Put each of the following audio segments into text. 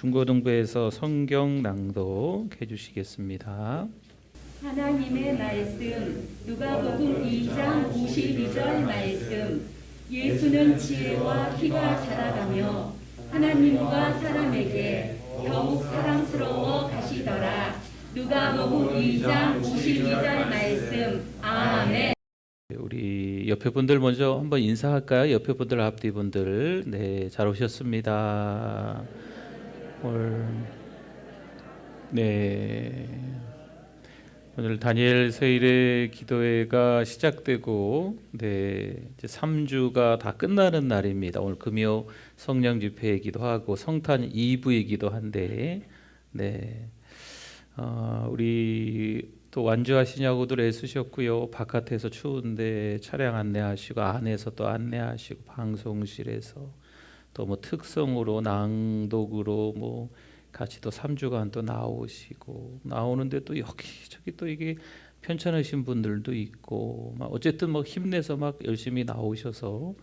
중고등부에서 성경 낭독해 주시겠습니다. 하나님의 말씀 누가복음 2장 52절 말씀. 예수는 지혜와 키가 자라가며 하나님과 사람에게 더욱 사랑스러워 가시더라. 누가복음 2장 52절 말씀. 아멘. 우리 옆에 분들 먼저 한번 인사할까요? 옆에 분들, 앞뒤 분들. 네, 잘 오셨습니다. 오늘 다니엘 세일의 기도회가 시작되고 이제 3주가 다 끝나는 날입니다. 오늘 금요 성령 집회이기도 하고 성탄 2부이기도 한데 우리 또 완주하시냐고들 애쓰셨고요. 바깥에서 추운데 차량 안내하시고 안에서 또 안내하시고 방송실에서 또 뭐 특성으로 낭독으로 뭐 같이 또 3주간 또 나오는데 또 여기저기 또 이게 편찮으신 분들도 있고 막 어쨌든 뭐 힘내서 막 열심히 나오셔서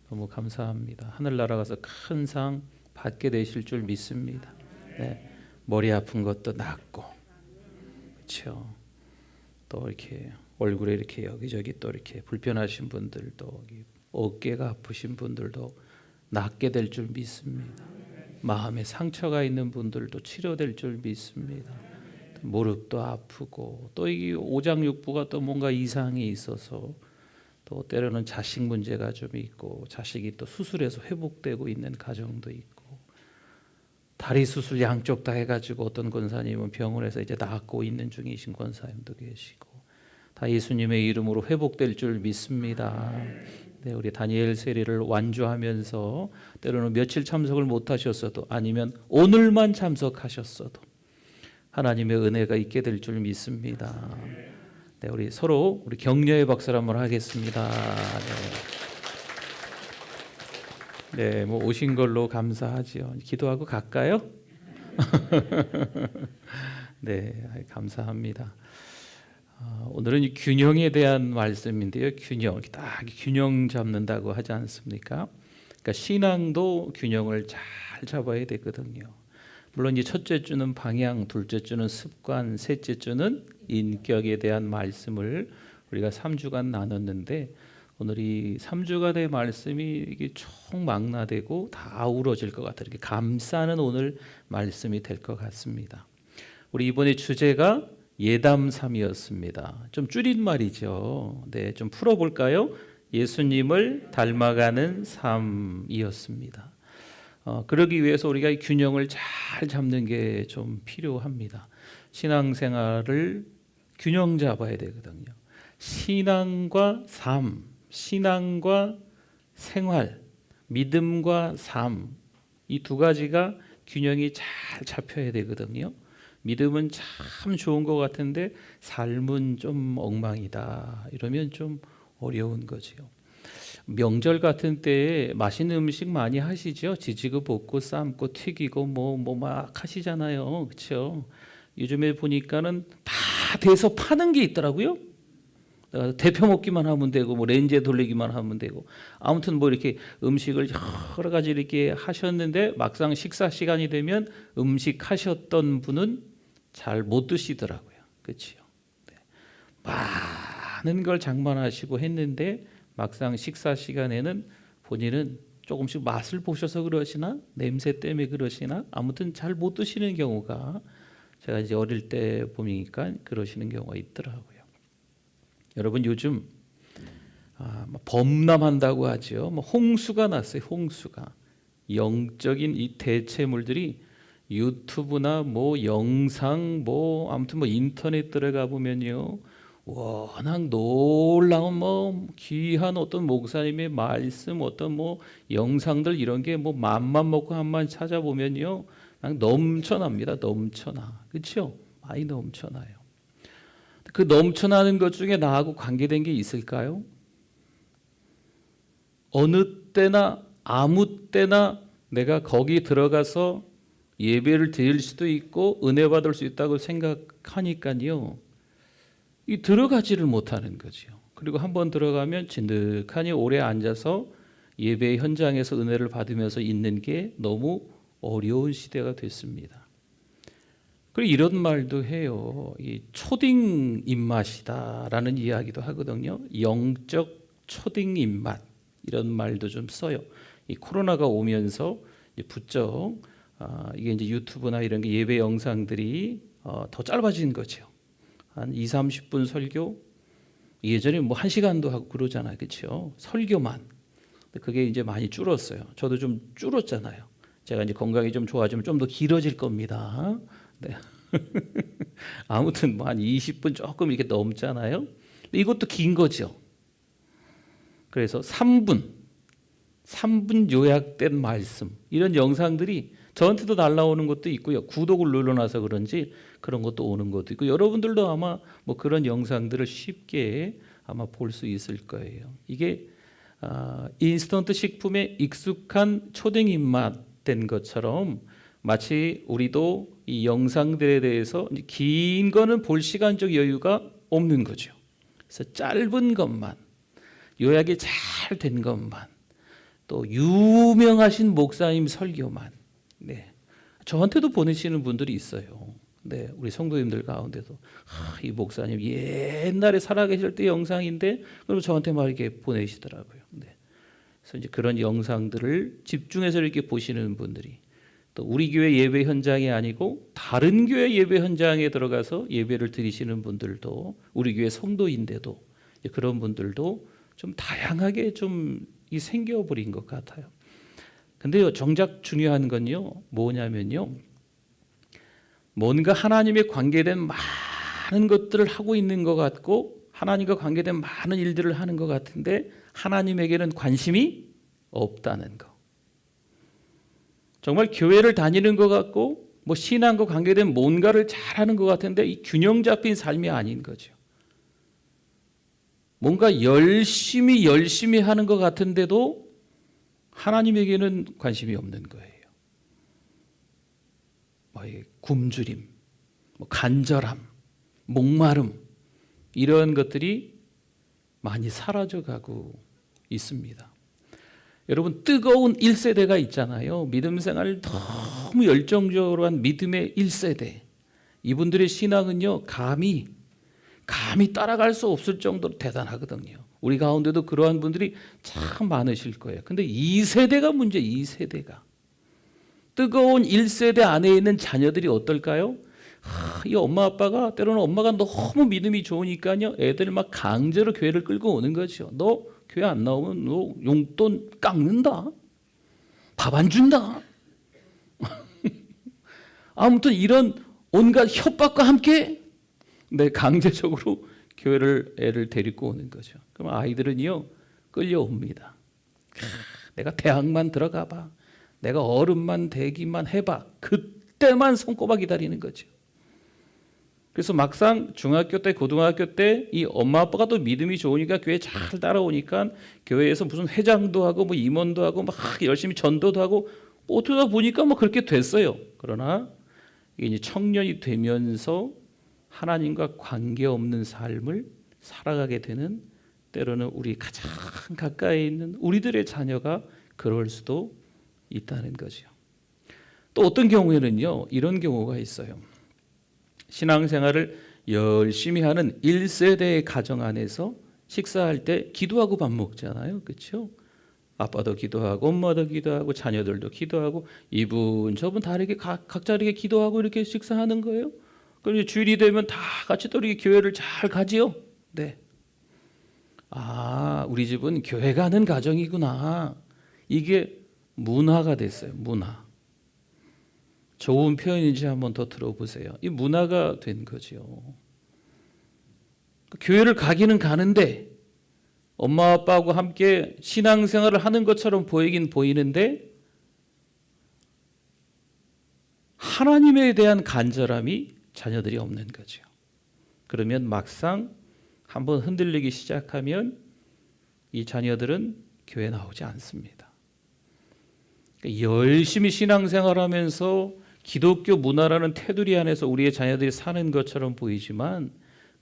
너무 감사합니다. 하늘나라 가서 큰 상 받게 되실 줄 믿습니다. 네. 머리 아픈 것도 낫고 그렇죠. 또 이렇게 얼굴에 이렇게 여기저기 또 이렇게 불편하신 분들도 어깨가 아프신 분들도 낫게 될 줄 믿습니다. 마음에 상처가 있는 분들도 치료될 줄 믿습니다. 무릎도 아프고 또 이 오장육부가 또 뭔가 이상이 있어서 또 때로는 자식 문제가 좀 있고 자식이 또 수술해서 회복되고 있는 가정도 있고 다리 수술 양쪽 다 해가지고 어떤 권사님은 병원에서 이제 낫고 있는 중이신 권사님도 계시고 다 예수님의 이름으로 회복될 줄 믿습니다. 네, 우리 다니엘 세례를 완주하면서 때로는 며칠 참석을 못하셨어도 아니면 오늘만 참석하셨어도 하나님의 은혜가 있게 될 줄 믿습니다. 네, 우리 서로 우리 격려의 박수를 한번 하겠습니다. 네, 뭐 오신 걸로 감사하지요. 기도하고 갈까요? 네, 감사합니다. 오늘은 이 균형에 대한 말씀인데요. 균형 잡는다고 하지 않습니까? 그러니까 신앙도 균형을 잘 잡아야 되거든요. 물론 이 첫째 주는 방향, 둘째 주는 습관, 셋째 주는 인격에 대한 말씀을 우리가 3주간 나눴는데 오늘 이 3주간의 말씀이 이게 총망라되고 다 아우러질 것 같아요. 이렇게 감싸는 오늘 말씀이 될 것 같습니다. 우리 이번에 주제가 예담3이었습니다. 좀 줄인 말이죠. 네, 좀 풀어볼까요? 예수님을 닮아가는 삶이었습니다. 그러기 위해서 우리가 이 균형을 잘 잡는 게 좀 필요합니다. 신앙생활을 균형 잡아야 되거든요. 신앙과 삶, 신앙과 생활, 믿음과 삶, 이 두 가지가 균형이 잘 잡혀야 되거든요. 믿음은 참 좋은 것 같은데 삶은 좀 엉망이다. 이러면 좀 어려운 거죠. 명절 같은 때에 맛있는 음식 많이 하시죠? 지지고 볶고 삶고 튀기고 뭐 막 하시잖아요. 그렇죠? 요즘에 보니까는 다 돼서 파는 게 있더라고요. 데펴 먹기만 하면 되고 뭐 렌즈에 돌리기만 하면 되고 아무튼 뭐 이렇게 음식을 여러 가지 이렇게 하셨는데 막상 식사 시간이 되면 음식 하셨던 분은 잘 못 드시더라고요. 그렇죠? 네. 많은 걸 장만하시고 했는데 막상 식사 시간에는 본인은 조금씩 맛을 보셔서 그러시나 냄새 때문에 그러시나 아무튼 잘 못 드시는 경우가 제가 이제 어릴 때 보니까 그러시는 경우가 있더라고요. 여러분 요즘 범람한다고 하죠. 홍수가 났어요. 홍수가 영적인 이 대체물들이 유튜브나 뭐 영상 뭐 아무튼 뭐 인터넷 들어가 보면요 워낙 놀라운 뭐 귀한 어떤 목사님의 말씀 어떤 뭐 영상들 이런 게 뭐 맘만 먹고 한번 찾아보면요 그냥 넘쳐납니다. 넘쳐나. 그렇죠? 많이 넘쳐나요. 그 넘쳐나는 것 중에 나하고 관계된 게 있을까요? 어느 때나 아무 때나 내가 거기 들어가서 예배를 드릴 수도 있고 은혜 받을 수 있다고 생각하니까요. 이 들어가지를 못하는 거죠. 그리고 한번 들어가면 진득하니 오래 앉아서 예배 현장에서 은혜를 받으면서 있는 게 너무 어려운 시대가 됐습니다. 그리고 이런 말도 해요. 이 초딩 입맛이다라는 이야기도 하거든요. 영적 초딩 입맛 이런 말도 좀 써요. 이 코로나가 오면서 부쩍 이게 이제 유튜브나 이런 게 예배 영상들이 더 짧아진 거죠. 한 2, 30분 설교 예전에 뭐 1시간도 하고 그러잖아요. 그렇죠? 설교만. 그게 이제 많이 줄었어요. 저도 좀 줄었잖아요. 제가 이제 건강이 좀 좋아지면 좀 더 길어질 겁니다. 네. 아무튼 뭐 한 20분 조금 이렇게 넘잖아요. 이것도 긴 거죠. 그래서 3분 요약된 말씀 이런 영상들이 저한테도 날라오는 것도 있고요. 구독을 눌러놔서 그런지 그런 것도 오는 것도 있고 여러분들도 아마 뭐 그런 영상들을 쉽게 아마 볼 수 있을 거예요. 이게 인스턴트 식품에 익숙한 초딩 입맛 된 것처럼 마치 우리도 이 영상들에 대해서 긴 거는 볼 시간적 여유가 없는 거죠. 그래서 짧은 것만 요약이 잘 된 것만 또 유명하신 목사님 설교만 네. 저한테도 보내시는 분들이 있어요. 네, 우리 성도님들 가운데도 이 목사님 옛날에 살아계실 때 영상인데 그럼 저한테 막 이렇게 보내시더라고요. 네. 그래서 이제 그런 영상들을 집중해서 이렇게 보시는 분들이 또 우리 교회 예배 현장이 아니고 다른 교회 예배 현장에 들어가서 예배를 드리시는 분들도 우리 교회 성도인데도 그런 분들도 좀 다양하게 좀 생겨버린 것 같아요. 근데요, 정작 중요한 건요, 뭐냐면요, 뭔가 하나님에 관계된 많은 것들을 하고 있는 것 같고 하나님과 관계된 많은 일들을 하는 것 같은데 하나님에게는 관심이 없다는 거. 정말 교회를 다니는 것 같고 뭐 신앙과 관계된 뭔가를 잘하는 것 같은데 이 균형 잡힌 삶이 아닌 거죠. 뭔가 열심히 하는 것 같은데도 하나님에게는 관심이 없는 거예요. 굶주림, 간절함, 목마름 이런 것들이 많이 사라져가고 있습니다. 여러분 뜨거운 1세대가 있잖아요. 믿음 생활을 너무 열정적으로 한 믿음의 1세대. 이분들의 신앙은요 감히 따라갈 수 없을 정도로 대단하거든요. 우리 가운데도 그러한 분들이 참 많으실 거예요. 근데 2세대가 문제, 2세대가. 뜨거운 1세대 안에 있는 자녀들이 어떨까요? 이 엄마 아빠가 때로는 엄마가 너무 믿음이 좋으니까요. 애들 막 강제로 교회를 끌고 오는 거죠. 너 교회 안 나오면 너 용돈 깎는다. 밥 안 준다. 아무튼 이런 온갖 협박과 함께 강제적으로 애를 데리고 오는 거죠. 그럼 아이들은요 끌려옵니다. 내가 대학만 들어가 봐. 내가 어른만 되기만 해봐. 그때만 손꼽아 기다리는 거죠. 그래서 막상 중학교 때 고등학교 때 이 엄마 아빠가 또 믿음이 좋으니까 교회 잘 따라오니까 교회에서 무슨 회장도 하고 뭐 임원도 하고 막 열심히 전도도 하고 어쩌다 보니까 뭐 그렇게 됐어요. 그러나 이게 이제 청년이 되면서 하나님과 관계없는 삶을 살아가게 되는 때로는 우리 가장 가까이 있는 우리들의 자녀가 그럴 수도 있다는 거죠. 또 어떤 경우에는요 이런 경우가 있어요. 신앙생활을 열심히 하는 1세대의 가정 안에서 식사할 때 기도하고 밥 먹잖아요. 그렇죠? 아빠도 기도하고 엄마도 기도하고 자녀들도 기도하고 이분 저분 다르게 각자 다르게 기도하고 이렇게 식사하는 거예요. 그럼 주일이 되면 다 같이 또 이렇게 교회를 잘 가지요. 네. 우리 집은 교회 가는 가정이구나. 이게 문화가 됐어요. 문화. 좋은 표현인지 한번 더 들어보세요. 이 문화가 된 거죠. 교회를 가기는 가는데 엄마 아빠하고 함께 신앙생활을 하는 것처럼 보이긴 보이는데 하나님에 대한 간절함이 자녀들이 없는 거죠. 그러면 막상 한번 흔들리기 시작하면 이 자녀들은 교회 나오지 않습니다. 열심히 신앙생활하면서 기독교 문화라는 테두리 안에서 우리의 자녀들이 사는 것처럼 보이지만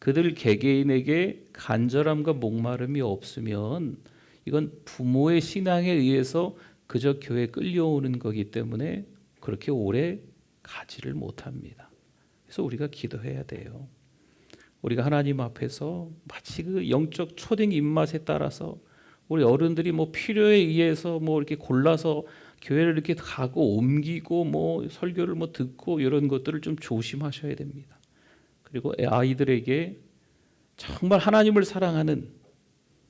그들 개개인에게 간절함과 목마름이 없으면 이건 부모의 신앙에 의해서 그저 교회에 끌려오는 거기 때문에 그렇게 오래 가지를 못합니다. 그래서 우리가 기도해야 돼요. 우리가 하나님 앞에서 마치 그 영적 초딩 입맛에 따라서 우리 어른들이 뭐 필요에 의해서 뭐 이렇게 골라서 교회를 이렇게 가고 옮기고 뭐 설교를 뭐 듣고 이런 것들을 좀 조심하셔야 됩니다. 그리고 아이들에게 정말 하나님을 사랑하는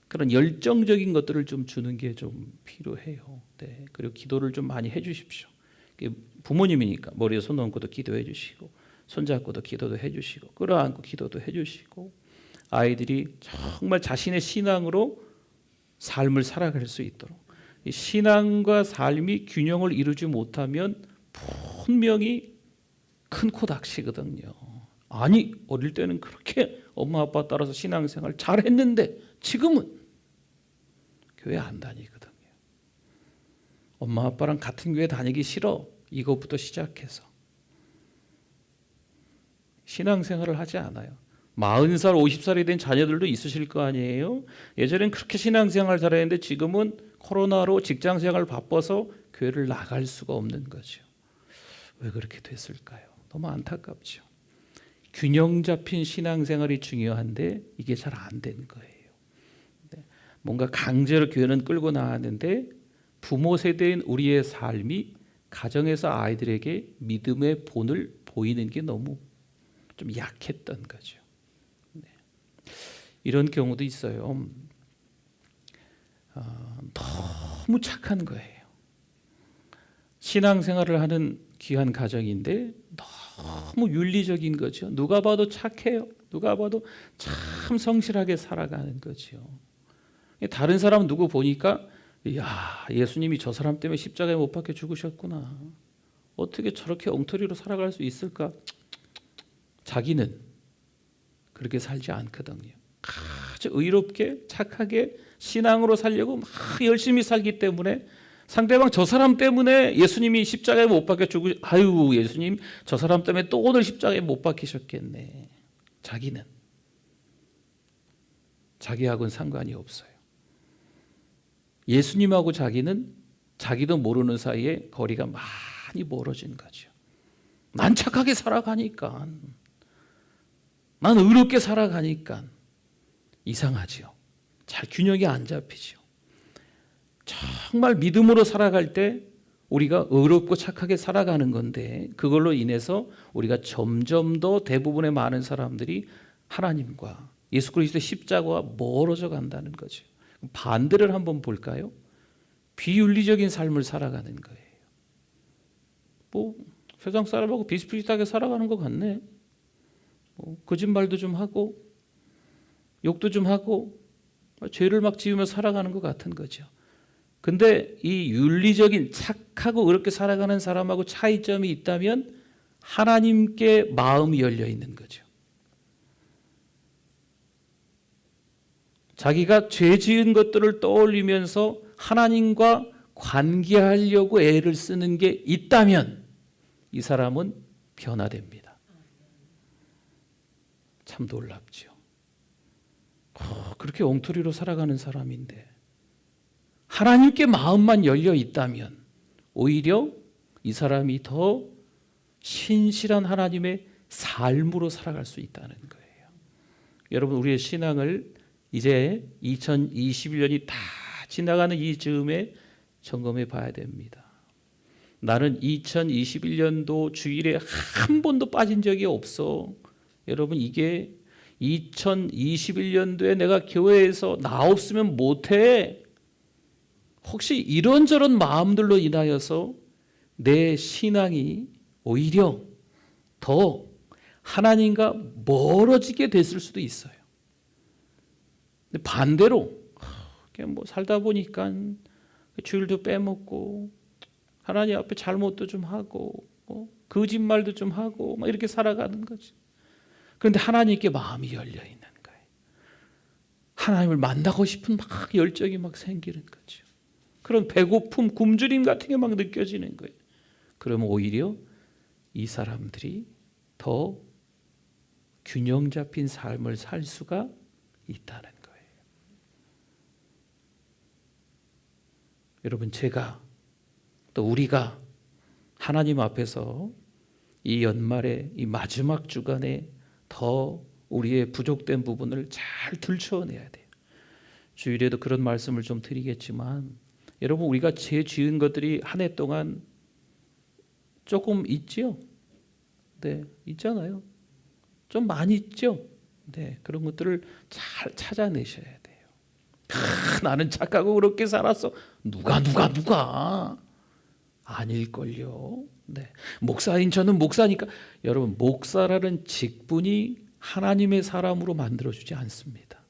그런 열정적인 것들을 좀 주는 게 좀 필요해요. 네. 그리고 기도를 좀 많이 해주십시오. 부모님이니까 머리에 손 얹고도 기도해 주시고, 손잡고도 기도도 해주시고, 끌어안고 기도도 해주시고, 아이들이 정말 자신의 신앙으로 삶을 살아갈 수 있도록, 이 신앙과 삶이 균형을 이루지 못하면 분명히 큰 코 닥치거든요. 아니, 어릴 때는 그렇게 엄마 아빠 따라서 신앙생활 잘했는데 지금은 교회 안 다니거든요. 엄마 아빠랑 같은 교회 다니기 싫어. 이것부터 시작해서 신앙생활을 하지 않아요. 40살, 50살이 된 자녀들도 있으실 거 아니에요. 예전엔 그렇게 신앙생활 잘했는데 지금은 코로나로 직장생활 바빠서 교회를 나갈 수가 없는 거죠. 왜 그렇게 됐을까요? 너무 안타깝죠. 균형 잡힌 신앙생활이 중요한데 이게 잘 안 된 거예요. 뭔가 강제로 교회는 끌고 나왔는데 부모 세대인 우리의 삶이 가정에서 아이들에게 믿음의 본을 보이는 게 너무 좀 약했던 거죠. 네. 이런 경우도 있어요. 너무 착한 거예요. 신앙생활을 하는 귀한 가정인데 너무 윤리적인 거죠. 누가 봐도 착해요. 누가 봐도 참 성실하게 살아가는 거죠. 다른 사람 누구 보니까 야, 예수님이 저 사람 때문에 십자가에 못 박혀 죽으셨구나. 어떻게 저렇게 엉터리로 살아갈 수 있을까? 자기는 그렇게 살지 않거든요. 아주 의롭게 착하게 신앙으로 살려고 막 열심히 살기 때문에 상대방 저 사람 때문에 예수님이 십자가에 못 박혀 아유, 예수님 저 사람 때문에 또 오늘 십자가에 못 박히셨겠네. 자기는 자기하고는 상관이 없어요. 예수님하고 자기는 자기도 모르는 사이에 거리가 많이 멀어진 거죠. 난 착하게 살아가니까, 난 의롭게 살아가니까 이상하죠. 잘 균형이 안 잡히죠. 정말 믿음으로 살아갈 때 우리가 의롭고 착하게 살아가는 건데 그걸로 인해서 우리가 점점 더 대부분의 많은 사람들이 하나님과 예수 그리스도의 십자가와 멀어져 간다는 거죠. 반대를 한번 볼까요? 비윤리적인 삶을 살아가는 거예요. 뭐 세상 사람하고 비슷비슷하게 살아가는 것 같네. 거짓말도 좀 하고 욕도 좀 하고 죄를 막 지으며 살아가는 것 같은 거죠. 근데 이 윤리적인 착하고 의롭게 살아가는 사람하고 차이점이 있다면 하나님께 마음이 열려 있는 거죠. 자기가 죄 지은 것들을 떠올리면서 하나님과 관계하려고 애를 쓰는 게 있다면 이 사람은 변화됩니다. 참 놀랍죠. 그렇게 엉터리로 살아가는 사람인데 하나님께 마음만 열려 있다면 오히려 이 사람이 더 신실한 하나님의 삶으로 살아갈 수 있다는 거예요. 여러분, 우리의 신앙을 이제 2021년이 다 지나가는 이 즈음에 점검해 봐야 됩니다. 나는 2021년도 주일에 한 번도 빠진 적이 없어. 여러분, 이게 2021년도에 내가 교회에서 나 없으면 못해. 혹시 이런저런 마음들로 인하여서 내 신앙이 오히려 더 하나님과 멀어지게 됐을 수도 있어요. 근데 반대로 그냥 뭐 살다 보니까 주일도 빼먹고 하나님 앞에 잘못도 좀 하고 거짓말도 좀 하고 막 이렇게 살아가는 거지. 그런데 하나님께 마음이 열려 있는 거예요. 하나님을 만나고 싶은 막 열정이 막 생기는 거죠. 그런 배고픔, 굶주림 같은 게 막 느껴지는 거예요. 그러면 오히려 이 사람들이 더 균형 잡힌 삶을 살 수가 있다는 거예요. 여러분, 제가 또 우리가 하나님 앞에서 이 연말에 이 마지막 주간에 더 우리의 부족된 부분을 잘 들춰내야 돼요. 주일에도 그런 말씀을 좀 드리겠지만 여러분, 우리가 죄 지은 것들이 한 해 동안 조금 있죠? 네, 있잖아요. 좀 많이 있죠? 네, 그런 것들을 잘 찾아내셔야 돼요. 나는 착하고 그렇게 살았어. 누가 아닐걸요. 네, 목사인 저는 목사니까. 여러분, 목사라는 직분이 하나님의 사람으로 만들어주지 않습니다.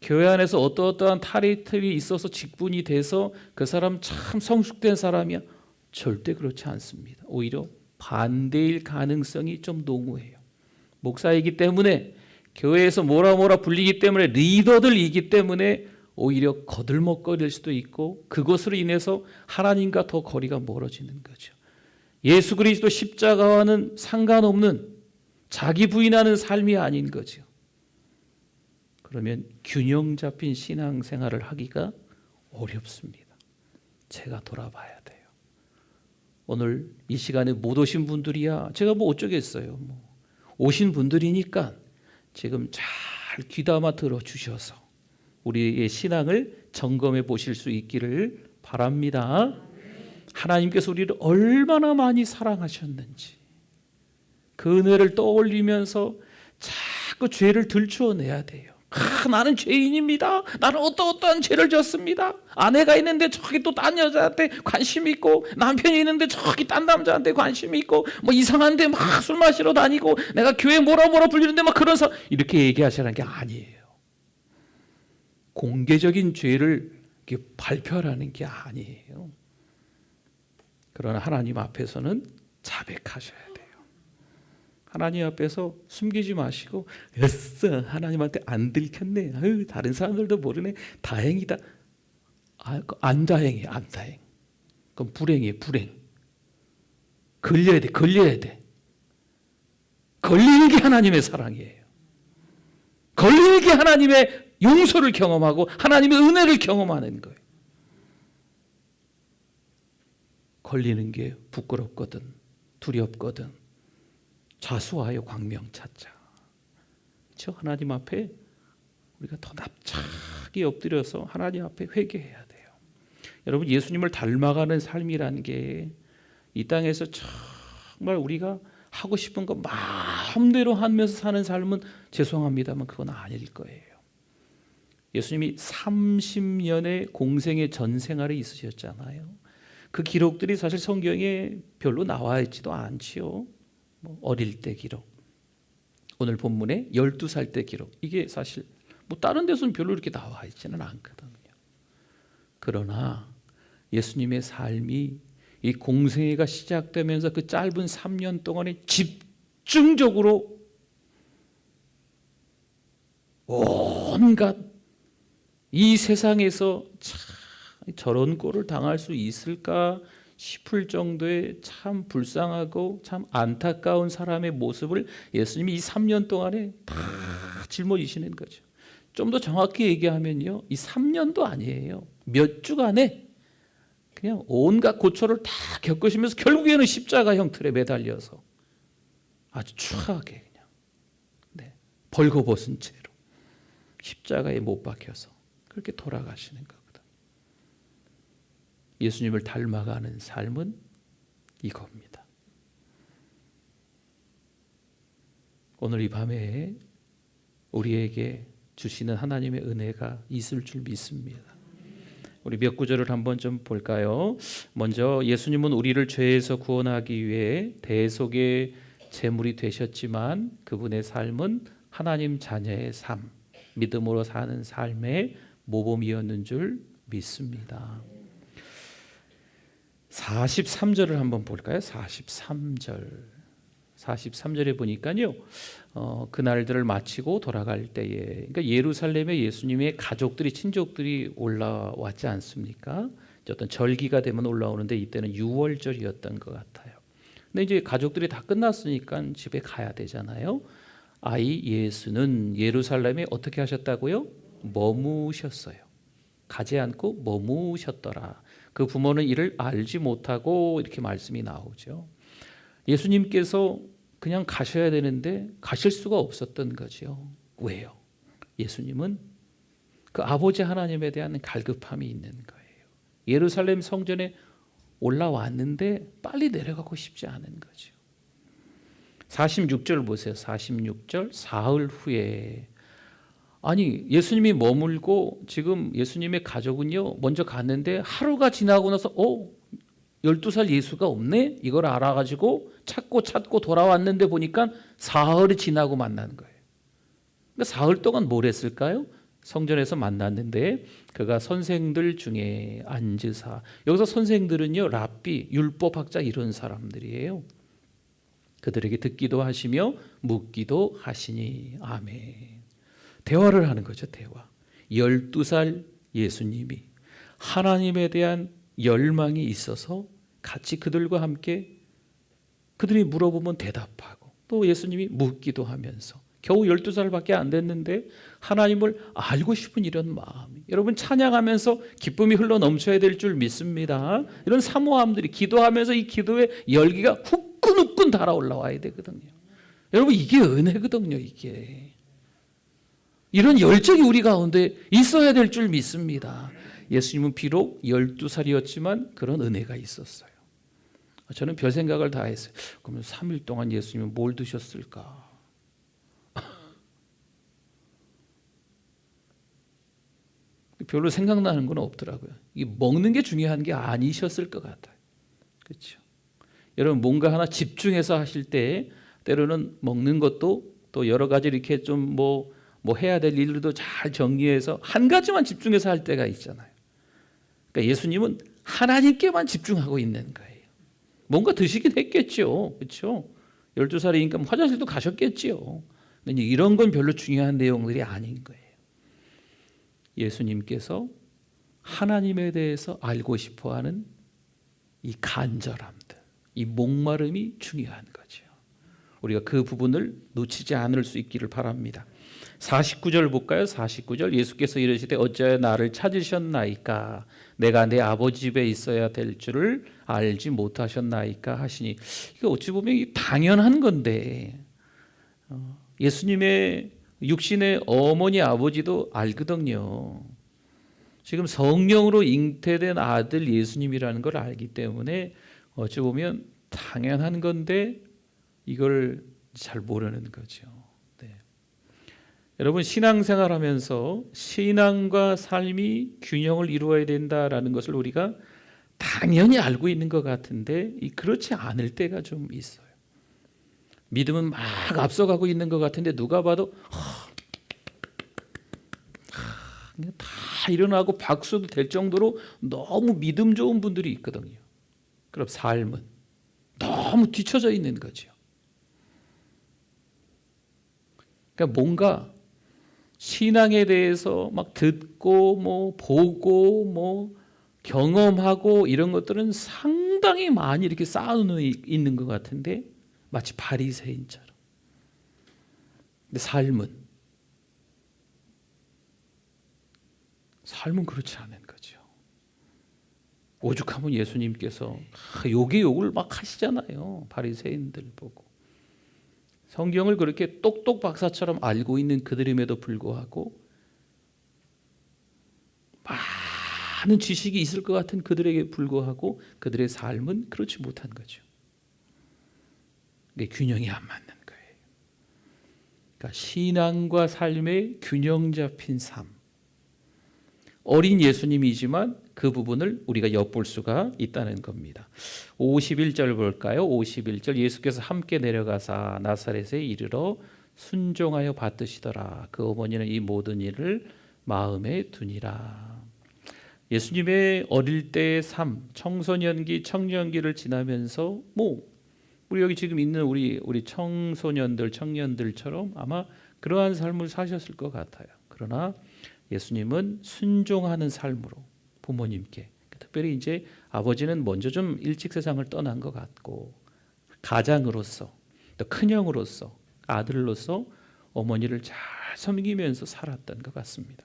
교회 안에서 어떠한 타이틀이 있어서 직분이 돼서 그 사람 참 성숙된 사람이야, 절대 그렇지 않습니다. 오히려 반대일 가능성이 좀 농후해요. 목사이기 때문에, 교회에서 뭐라 불리기 때문에, 리더들이기 때문에 오히려 거들먹거릴 수도 있고, 그것으로 인해서 하나님과 더 거리가 멀어지는 거죠. 예수 그리스도 십자가와는 상관없는 자기 부인하는 삶이 아닌 거죠. 그러면 균형 잡힌 신앙생활을 하기가 어렵습니다. 제가 돌아봐야 돼요. 오늘 이 시간에 못 오신 분들이야 제가 뭐 어쩌겠어요. 오신 분들이니까 지금 잘 귀담아 들어주셔서 우리의 신앙을 점검해 보실 수 있기를 바랍니다. 하나님께서 우리를 얼마나 많이 사랑하셨는지 그 은혜를 떠올리면서 자꾸 죄를 들추어내야 돼요. 나는 죄인입니다. 나는 어떠한 죄를 졌습니다. 아내가 있는데 저기 또 딴 여자한테 관심이 있고, 남편이 있는데 저기 딴 남자한테 관심이 있고, 뭐 이상한데 막 술 마시러 다니고, 내가 교회 뭐라 불리는데 막 그런 사, 이렇게 얘기하시라는 게 아니에요. 공개적인 죄를 이렇게 발표하라는 게 아니에요. 그러나 하나님 앞에서는 자백하셔야 돼요. 하나님 앞에서 숨기지 마시고, 됐어, 하나님한테 안 들켰네, 아유, 다른 사람들도 모르네, 다행이다. 안 다행이에요. 안 다행. 그럼 불행이에요. 불행. 걸려야 돼. 걸리는 게 하나님의 사랑이에요. 걸리는 게 하나님의 용서를 경험하고 하나님의 은혜를 경험하는 거예요. 걸리는 게 부끄럽거든, 두렵거든, 자수하여 광명 찾자. 저 하나님 앞에 우리가 더 납작이 엎드려서 하나님 앞에 회개해야 돼요. 여러분, 예수님을 닮아가는 삶이라는 게 이 땅에서 정말 우리가 하고 싶은 거 마음대로 하면서 사는 삶은 죄송합니다만 그건 아닐 거예요. 예수님이 30년의 공생의 전생활에 있으셨잖아요. 그 기록들이 사실 성경에 별로 나와 있지도 않지요. 어릴 때 기록, 오늘 본문에 12살 때 기록, 이게 사실 다른 데서는 별로 이렇게 나와 있지는 않거든요. 그러나 예수님의 삶이 이 공생애가 시작되면서 그 짧은 3년 동안에 집중적으로 온갖 이 세상에서 저런 꼴을 당할 수 있을까 싶을 정도의 참 불쌍하고 참 안타까운 사람의 모습을 예수님이 이 3년 동안에 다 짊어지시는 거죠. 좀 더 정확히 얘기하면요, 이 3년도 아니에요. 몇 주간에 그냥 온갖 고초를 다 겪으시면서 결국에는 십자가형 틀에 매달려서 아주 추하게 그냥 벌거벗은 채로 십자가에 못 박혀서 그렇게 돌아가시는 거거든. 예수님을 닮아가는 삶은 이겁니다. 오늘 이 밤에 우리에게 주시는 하나님의 은혜가 있을 줄 믿습니다. 우리 몇 구절을 한번 좀 볼까요? 먼저, 예수님은 우리를 죄에서 구원하기 위해 대속의 제물이 되셨지만 그분의 삶은 하나님 자녀의 삶, 믿음으로 사는 삶의 모범이었는 줄 믿습니다. 43절을 한번 볼까요? 43절에 보니까요, 그날들을 마치고 돌아갈 때에, 그러니까 예루살렘에 예수님의 가족들이, 친족들이 올라왔지 않습니까? 어떤 절기가 되면 올라오는데 이때는 유월절이었던 것 같아요. 근데 이제 가족들이 다 끝났으니까 집에 가야 되잖아요. 아이 예수는 예루살렘에 어떻게 하셨다고요? 머무셨어요. 가지 않고 머무셨더라. 그 부모는 이를 알지 못하고 이렇게 말씀이 나오죠. 예수님께서 그냥 가셔야 되는데 가실 수가 없었던 거죠. 왜요? 예수님은 그 아버지 하나님에 대한 갈급함이 있는 거예요. 예루살렘 성전에 올라왔는데 빨리 내려가고 싶지 않은 거죠. 46절 보세요. 46절 사흘 후에 아니 예수님이 머물고 지금 예수님의 가족은요 먼저 갔는데 하루가 지나고 나서 12살 예수가 없네? 이걸 알아가지고 찾고 돌아왔는데 보니까 사흘이 지나고 만난 거예요. 그러니까 사흘 동안 뭘 했을까요? 성전에서 만났는데 그가 선생들 중에 앉으사, 여기서 선생들은요 랍비, 율법학자 이런 사람들이에요. 그들에게 듣기도 하시며 묻기도 하시니. 아멘. 대화를 하는 거죠. 대화. 12살 예수님이 하나님에 대한 열망이 있어서 같이 그들과 함께 그들이 물어보면 대답하고 또 예수님이 묻기도 하면서 겨우 12살밖에 안 됐는데 하나님을 알고 싶은 이런 마음이, 여러분 찬양하면서 기쁨이 흘러 넘쳐야 될 줄 믿습니다. 이런 사모함들이 기도하면서 이 기도의 열기가 후끈후끈 달아올라와야 되거든요. 여러분 이게 은혜거든요. 이게 이런 열정이 우리 가운데 있어야 될 줄 믿습니다. 예수님은 비록 12살이었지만 그런 은혜가 있었어요. 저는 별 생각을 다 했어요. 그러면 3일 동안 예수님은 뭘 드셨을까? 별로 생각나는 건 없더라고요. 이 먹는 게 중요한 게 아니셨을 것 같아요. 그렇죠? 여러분 뭔가 하나 집중해서 하실 때 때로는 먹는 것도 또 여러 가지 이렇게 좀 뭐 해야 될 일들도 잘 정리해서 한 가지만 집중해서 할 때가 있잖아요. 그러니까 예수님은 하나님께만 집중하고 있는 거예요. 뭔가 드시긴 했겠죠. 그렇죠? 12살이니까 화장실도 가셨겠지요. 근데 이런 건 별로 중요한 내용들이 아닌 거예요. 예수님께서 하나님에 대해서 알고 싶어하는 이 간절함들, 이 목마름이 중요한 거죠. 우리가 그 부분을 놓치지 않을 수 있기를 바랍니다. 49절 볼까요? 49절 예수께서 이르시되 어찌하여 나를 찾으셨나이까? 내가 내 아버지 집에 있어야 될 줄을 알지 못하셨나이까 하시니, 이게 어찌 보면 당연한 건데 예수님의 육신의 어머니 아버지도 알거든요. 지금 성령으로 잉태된 아들 예수님이라는 걸 알기 때문에 어찌 보면 당연한 건데 이걸 잘 모르는 거죠. 네. 여러분 신앙생활하면서 신앙과 삶이 균형을 이루어야 된다라는 것을 우리가 당연히 알고 있는 것 같은데 그렇지 않을 때가 좀 있어요. 믿음은 막 앞서가고 있는 것 같은데 누가 봐도 다 일어나고 박수도 될 정도로 너무 믿음 좋은 분들이 있거든요. 그럼 삶은 너무 뒤처져 있는 거죠. 그러니까 뭔가 신앙에 대해서 막 듣고 뭐 보고 뭐 경험하고 이런 것들은 상당히 많이 이렇게 쌓아놓고 있는 것 같은데 마치 바리새인처럼. 근데 삶은 그렇지 않은 거죠. 오죽하면 예수님께서 욕에 욕을 막 하시잖아요. 바리새인들 보고. 성경을 그렇게 똑똑 박사처럼 알고 있는 그들임에도 불구하고 많은 지식이 있을 것 같은 그들에게 불구하고 그들의 삶은 그렇지 못한 거죠. 균형이 안 맞는 거예요. 그러니까 신앙과 삶의 균형 잡힌 삶. 어린 예수님이지만 그 부분을 우리가 엿볼 수가 있다는 겁니다. 51절 볼까요? 51절 예수께서 함께 내려가사 나사렛에 이르러 순종하여 받드시더라. 그 어머니는 이 모든 일을 마음에 두니라. 예수님의 어릴 때의 삶, 청소년기, 청년기를 지나면서 우리 여기 지금 있는 우리 청소년들, 청년들처럼 아마 그러한 삶을 사셨을 것 같아요. 그러나 예수님은 순종하는 삶으로 부모님께, 특별히 이제 아버지는 먼저 좀 일찍 세상을 떠난 것 같고 가장으로서 또 큰형으로서 아들로서 어머니를 잘 섬기면서 살았던 것 같습니다.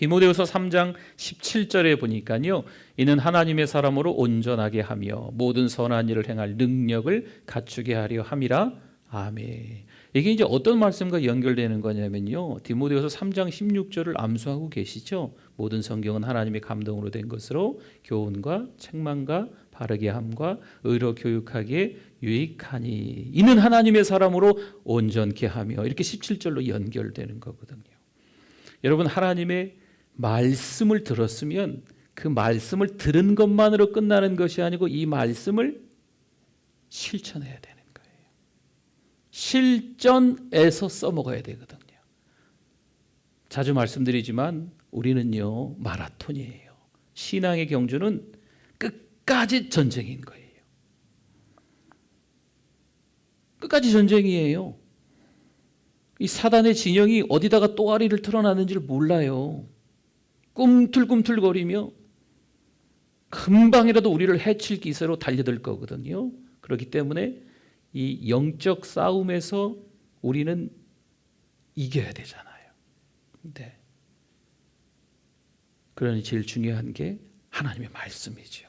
디모데후서 3장 17절에 보니까요. 이는 하나님의 사람으로 온전하게 하며 모든 선한 일을 행할 능력을 갖추게 하려 함이라. 아멘. 이게 이제 어떤 말씀과 연결되는 거냐면요. 디모데후서 3장 16절을 암송하고 계시죠. 모든 성경은 하나님의 감동으로 된 것으로 교훈과 책망과 바르게 함과 의로 교육하기에 유익하니 이는 하나님의 사람으로 온전케 하며 이렇게 17절로 연결되는 거거든요. 여러분 하나님의 말씀을 들었으면 그 말씀을 들은 것만으로 끝나는 것이 아니고 이 말씀을 실천해야 되는 거예요. 실전에서 써먹어야 되거든요. 자주 말씀드리지만 우리는요 마라톤이에요. 신앙의 경주는 끝까지 전쟁인 거예요. 끝까지 전쟁이에요. 이 사단의 진영이 어디다가 또아리를 틀어놨는지를 몰라요. 꿈틀꿈틀거리며 금방이라도 우리를 해칠 기세로 달려들 거거든요. 그렇기 때문에 이 영적 싸움에서 우리는 이겨야 되잖아요. 네. 그러니 제일 중요한 게 하나님의 말씀이죠.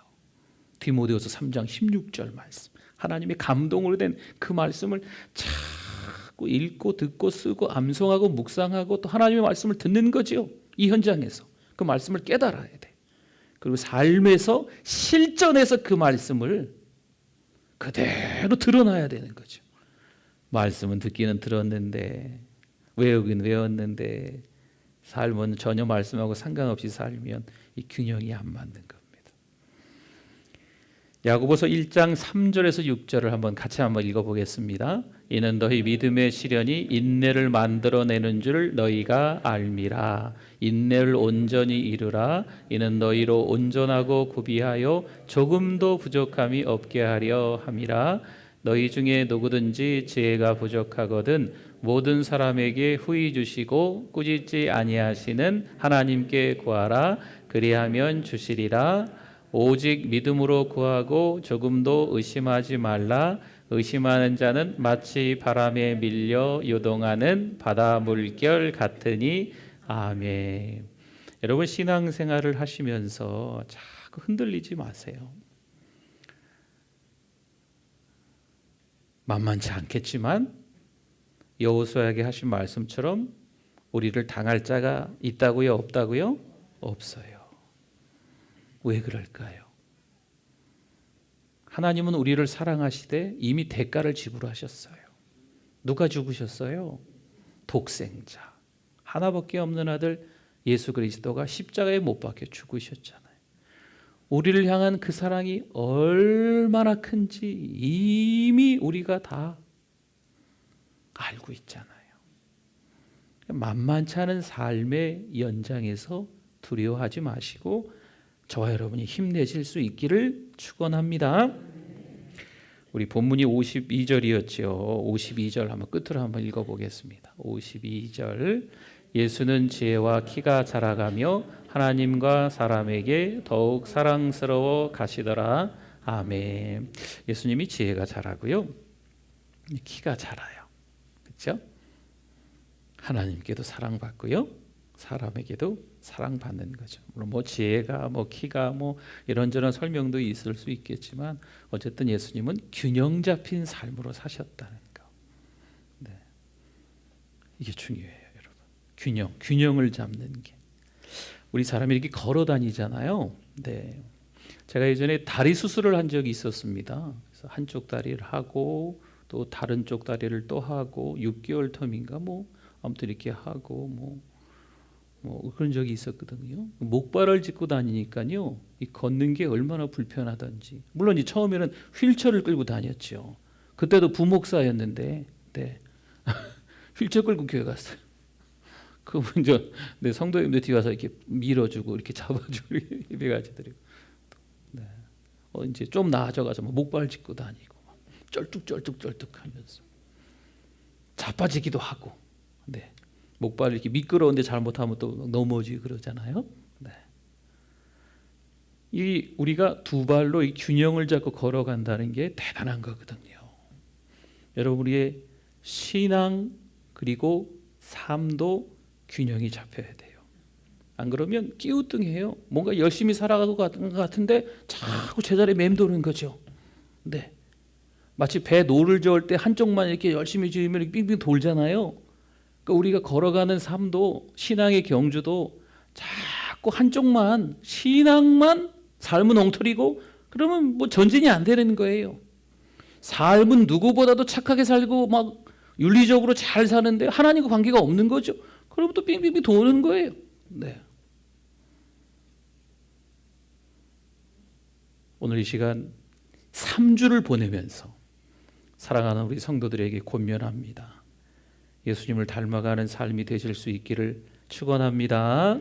디모데후서 3장 16절 말씀. 하나님의 감동으로 된 그 말씀을 자꾸 읽고 듣고 쓰고 암송하고 묵상하고 또 하나님의 말씀을 듣는 거죠. 이 현장에서 그 말씀을 깨달아야 돼. 그리고 삶에서 실전에서 그 말씀을 그대로 드러나야 되는 거죠. 말씀은 듣기는 들었는데 외우긴 외웠는데 삶은 전혀 말씀하고 상관없이 살면 이 균형이 안 맞는 겁니다. 야고보서 1장 3절에서 6절을 같이 한번 읽어보겠습니다. 이는 너희 믿음의 시련이 인내를 만들어내는 줄 너희가 알미라. 인내를 온전히 이루라. 이는 너희로 온전하고 구비하여 조금도 부족함이 없게 하려 함이라. 너희 중에 누구든지 지혜가 부족하거든 모든 사람에게 후히 주시고 꾸짖지 아니하시는 하나님께 구하라. 그리하면 주시리라. 오직 믿음으로 구하고 조금도 의심하지 말라. 의심하는 자는 마치 바람에 밀려 요동하는 바다 물결 같으니. 아멘. 여러분 신앙생활을 하시면서 자꾸 흔들리지 마세요. 만만치 않겠지만 여호수아에게 하신 말씀처럼 우리를 당할 자가 있다고요? 없다고요? 없어요. 왜 그럴까요? 하나님은 우리를 사랑하시되 이미 대가를 지불하셨어요. 누가 죽으셨어요? 독생자. 하나밖에 없는 아들 예수 그리스도가 십자가에 못 박혀 죽으셨잖아요. 우리를 향한 그 사랑이 얼마나 큰지 이미 우리가 다 알고 있잖아요. 만만치 않은 삶의 연장에서 두려워하지 마시고 저와 여러분이 힘내실 수 있기를 축원합니다. 우리 본문이 52절이었죠. 52절 한번 끝으로 한번 읽어보겠습니다. 52절 예수는 지혜와 키가 자라가며 하나님과 사람에게 더욱 사랑스러워 가시더라. 아멘. 예수님이 지혜가 자라고요. 키가 자라요. 그렇죠? 하나님께도 사랑받고요. 사람에게도 사랑받는 거죠. 물론 지혜가 키가 이런저런 설명도 있을 수 있겠지만 어쨌든 예수님은 균형 잡힌 삶으로 사셨다는 거. 네. 이게 중요해요, 여러분. 균형을 잡는 게. 우리 사람이 이렇게 걸어 다니잖아요. 네. 제가 예전에 다리 수술을 한 적이 있었습니다. 그래서 한쪽 다리를 하고 또 다른 쪽 다리를 또 하고 6개월 텀인가 아무튼 이렇게 하고 그런 적이 있었거든요. 목발을 짚고 다니니까요, 이 걷는 게 얼마나 불편하던지. 물론 처음에는 휠체어를 끌고 다녔죠. 그때도 부목사였는데, 네. 휠체어 끌고 교회 갔어요. 그분 내 성도님들 뒤에 와서 이렇게 밀어주고 이렇게 잡아주고 예배같이 드리고. 네. 이제 좀 나아져가서 목발 짚고 다니고 쩔뚝쩔뚝하면서 자빠지기도 하고. 네. 목발을 이렇게 미끄러운데 잘못하면 또 넘어지고 그러잖아요. 네. 우리가 두 발로 이 균형을 잡고 걸어간다는 게 대단한 거거든요. 여러분 우리의 신앙 그리고 삶도 균형이 잡혀야 돼요. 안 그러면 끼우뚱해요. 뭔가 열심히 살아가고 같은 것 같은데 자꾸 제자리에 맴도는 거죠. 네. 마치 배 노를 저을 때 한쪽만 이렇게 열심히 지으면 빙빙 돌잖아요. 그러니까 우리가 걸어가는 삶도 신앙의 경주도 자꾸 한쪽만 신앙만 삶은 엉터리고 그러면 뭐 전진이 안 되는 거예요. 삶은 누구보다도 착하게 살고 막 윤리적으로 잘 사는데 하나님과 관계가 없는 거죠. 그러면 또 빙빙빙 도는 거예요. 네. 오늘 이 시간 3주를 보내면서 사랑하는 우리 성도들에게 권면합니다. 예수님을 닮아가는 삶이 되실 수 있기를 축원합니다.